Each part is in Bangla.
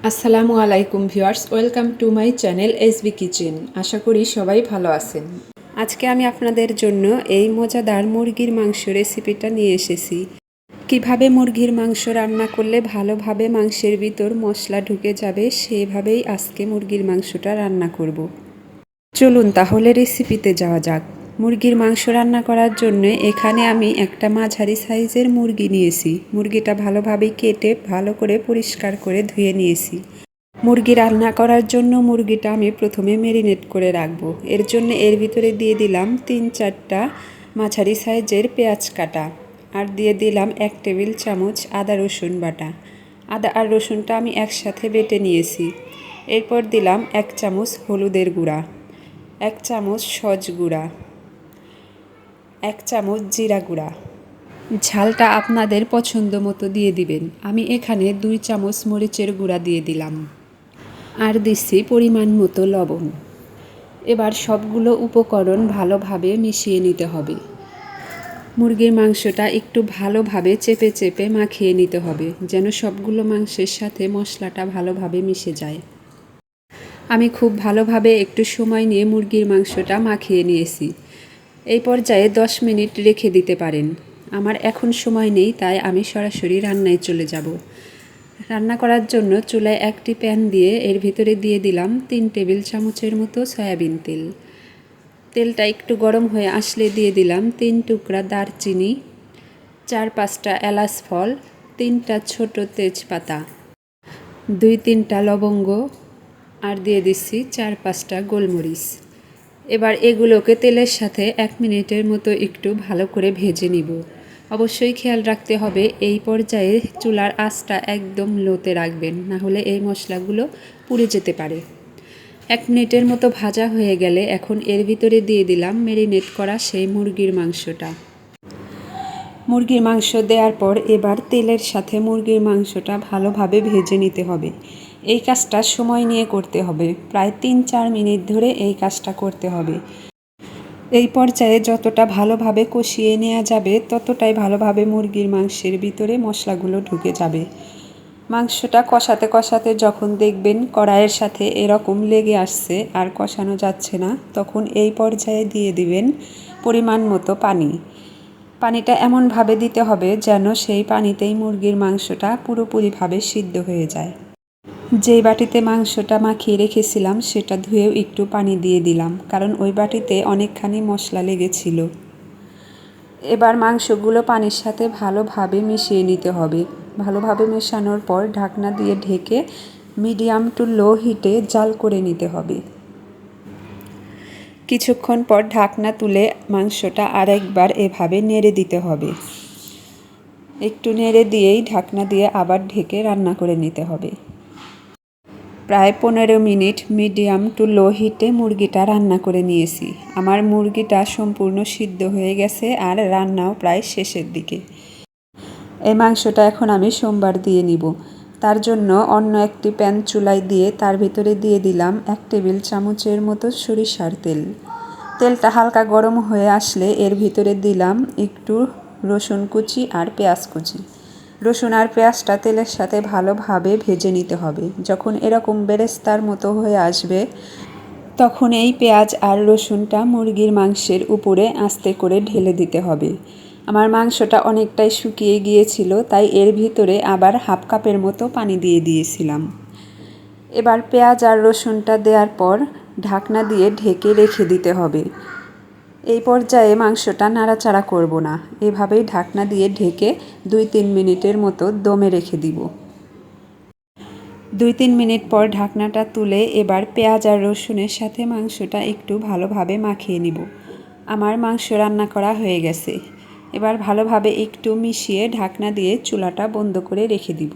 আসসালামু আলাইকুম viewers, welcome to my channel SB kitchen. আশা করি সবাই ভালো আছেন। আজকে আমি আপনাদের জন্য এই মজাদার মুরগির মাংস রেসিপিটা নিয়ে এসেছি। কিভাবে মুরগির মাংস রান্না করলে ভালোভাবে মাংসের ভিতর মশলা ঢুকে যাবে, সেভাবেই আজকে মুরগির মাংসটা রান্না করব। চলুন তাহলে রেসিপিতে যাওয়া যাক। মুরগির মাংস রান্না করার জন্য এখানে আমি একটা মাঝারি সাইজের মুরগি নিয়েছি। মুরগিটা ভালোভাবে কেটে ভালো করে পরিষ্কার করে ধুয়ে নিয়েছি। মুরগি রান্না করার জন্য মুরগিটা আমি প্রথমে ম্যারিনেট করে রাখবো। এর জন্য এর ভিতরে দিয়ে দিলাম 3-4টা মাঝারি সাইজের পেঁয়াজ কাটা, আর দিয়ে দিলাম 1 টেবিল চামচ আদা রসুন বাটা। আদা আর রসুনটা আমি একসাথে বেটে নিয়েছি। এরপর দিলাম 1 চামচ হলুদের গুঁড়া, 1 চামচ সজ গুঁড়া, 1 চামচ জিরা গুঁড়া। ঝালটা আপনাদের পছন্দ মতো দিয়ে দিবেন। আমি এখানে 2 চামচ মরিচের গুঁড়া দিয়ে দিলাম, আর দিচ্ছি পরিমাণ মতো লবণ। এবার সবগুলো উপকরণ ভালোভাবে মিশিয়ে নিতে হবে। মুরগির মাংসটা একটু ভালোভাবে চেপে চেপে মাখিয়ে নিতে হবে, যেন সবগুলো মাংসের সাথে মশলাটা ভালোভাবে মিশে যায়। আমি খুব ভালোভাবে একটু সময় নিয়ে মুরগির মাংসটা মাখিয়ে নিয়েছি। এই পর্যায়ে 10 মিনিট রেখে দিতে পারেন। আমার এখন সময় নেই, তাই আমি সরাসরি রান্নায় চলে যাব। রান্না করার জন্য চুলায় একটি প্যান দিয়ে এর ভিতরে দিয়ে দিলাম 3 টেবিল চামচের মতো সয়াবিন তেল। তেলটা একটু গরম হয়ে আসলে দিয়ে দিলাম 3 টুকরা দারচিনি, 4-5টা এলাচ ফল, 3টা ছোট তেজপাতা, 2-3টা লবঙ্গ, আর দিয়ে দিচ্ছি 4-5টা গোলমরিচ। এবার এগুলোকে তেলের সাথে 1 মিনিটের মতো একটু ভালো করে ভেজে নিব। অবশ্যই খেয়াল রাখতে হবে এই পর্যায়ে চুলার আঁচটা একদম লোতে রাখবেন, না হলে এই মশলাগুলো পুড়ে যেতে পারে। 1 মিনিটের মতো ভাজা হয়ে গেলে এখন এর ভিতরে দিয়ে দিলাম ম্যারিনেট করা সেই মুরগির মাংসটা। মুরগির মাংস দেওয়ার পর এবার তেলের সাথে মুরগির মাংসটা ভালোভাবে ভেজে নিতে হবে। এই কাজটা সময় নিয়ে করতে হবে, প্রায় 3-4 মিনিট ধরে এই কাজটা করতে হবে। এই পর্যায়ে যতটা ভালোভাবে কষিয়ে নেওয়া যাবে ততটাই ভালোভাবে মুরগির মাংসের ভিতরে মশলাগুলো ঢুকে যাবে। মাংসটা কষাতে কষাতে যখন দেখবেন কড়াইয়ের সাথে এরকম লেগে আসছে আর কষানো যাচ্ছে না, তখন এই পর্যায়ে দিয়ে দিবেন পরিমাণ মতো পানি। পানিটা এমনভাবে দিতে হবে যেন সেই পানিতেই মুরগির মাংসটা পুরোপুরিভাবে সিদ্ধ হয়ে যায়। যেই বাটিতে মাংসটা মাখিয়ে রেখেছিলাম সেটা ধুয়েও একটু পানি দিয়ে দিলাম, কারণ ওই বাটিতে অনেকখানি মশলা লেগেছিল। এবার মাংসগুলো পানির সাথে ভালোভাবে মিশিয়ে নিতে হবে। ভালোভাবে মেশানোর পর ঢাকনা দিয়ে ঢেকে মিডিয়াম টু লো হিটে জাল করে নিতে হবে। কিছুক্ষণ পর ঢাকনা তুলে মাংসটা আরেকবার এভাবে নেড়ে দিতে হবে। একটু নেড়ে দিয়েই ঢাকনা দিয়ে আবার ঢেকে রান্না করে নিতে হবে। প্রায় 15 মিনিট মিডিয়াম টু লো হিটে মুরগিটা রান্না করে নিয়েছি। আমার মুরগিটা সম্পূর্ণ সিদ্ধ হয়ে গেছে আর রান্নাও প্রায় শেষের দিকে। এই মাংসটা এখন আমি সোমবার দিয়ে নিব। তার জন্য অন্য একটি প্যান চুলায় দিয়ে তার ভিতরে দিয়ে দিলাম 1 টেবিল চামচের মতো সরিষার তেল। তেলটা হালকা গরম হয়ে আসলে এর ভিতরে দিলাম একটু রসুন কুচি আর পেঁয়াজ কুচি। রসুন আর পেঁয়াজটা তেলের সাথে ভালোভাবে ভেজে নিতে হবে। যখন এরকম বেরেস্তার মতো হয়ে আসবে তখন এই পেঁয়াজ আর রসুনটা মুরগির মাংসের উপরে আস্তে করে ঢেলে দিতে হবে। আমার মাংসটা অনেকটাই শুকিয়ে গিয়েছিল, তাই এর ভিতরে আবার 1/2 কাপের মতো পানি দিয়ে দিয়েছিলাম। এবার পেঁয়াজ আর রসুনটা দেওয়ার পর ঢাকনা দিয়ে ঢেকে রেখে দিতে হবে। এই পর্যায়ে মাংসটা নাড়াচাড়া করব না, এভাবেই ঢাকনা দিয়ে ঢেকে 2-3 মিনিটের মতো দমে রেখে দিব। 2-3 মিনিট পর ঢাকনাটা তুলে এবার পেঁয়াজ আর রসুনের সাথে মাংসটা একটু ভালোভাবে মাখিয়ে নিব। আমার মাংস রান্না করা হয়ে গেছে। এবার ভালোভাবে একটু মিশিয়ে ঢাকনা দিয়ে চুলাটা বন্ধ করে রেখে দিব।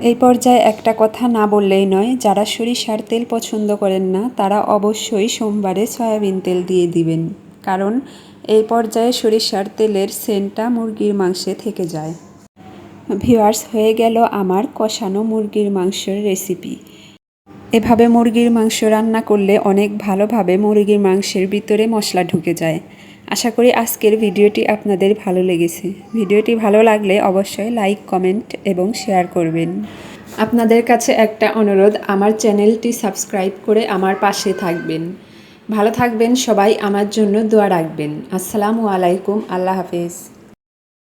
এই পর্যায়ে একটা কথা না বললেই নয়, যারা সরিষার তেল পছন্দ করেন না তারা অবশ্যই সোমবারে সয়াবিন তেল দিয়ে দিবেন, কারণ এই পর্যায়ে সরিষার তেলের সেন্টটা মুরগির মাংসে থেকে যায়। ভিউয়ার্স, হয়ে গেল আমার কষানো মুরগির মাংসের রেসিপি। এভাবে মুরগির মাংস রান্না করলে অনেক ভালোভাবে মুরগির মাংসের ভিতরে মশলা ঢুকে যায়। আশা করি আজকের ভিডিওটি আপনাদের ভালো লেগেছে। ভিডিওটি ভালো লাগলে অবশ্যই লাইক, কমেন্ট এবং শেয়ার করবেন। আপনাদের কাছে একটা অনুরোধ, আমার চ্যানেলটি সাবস্ক্রাইব করে আমার পাশে থাকবেন। ভালো থাকবেন সবাই, আমার জন্য দোয়া রাখবেন। আসসালামু আলাইকুম, আল্লাহ হাফেজ।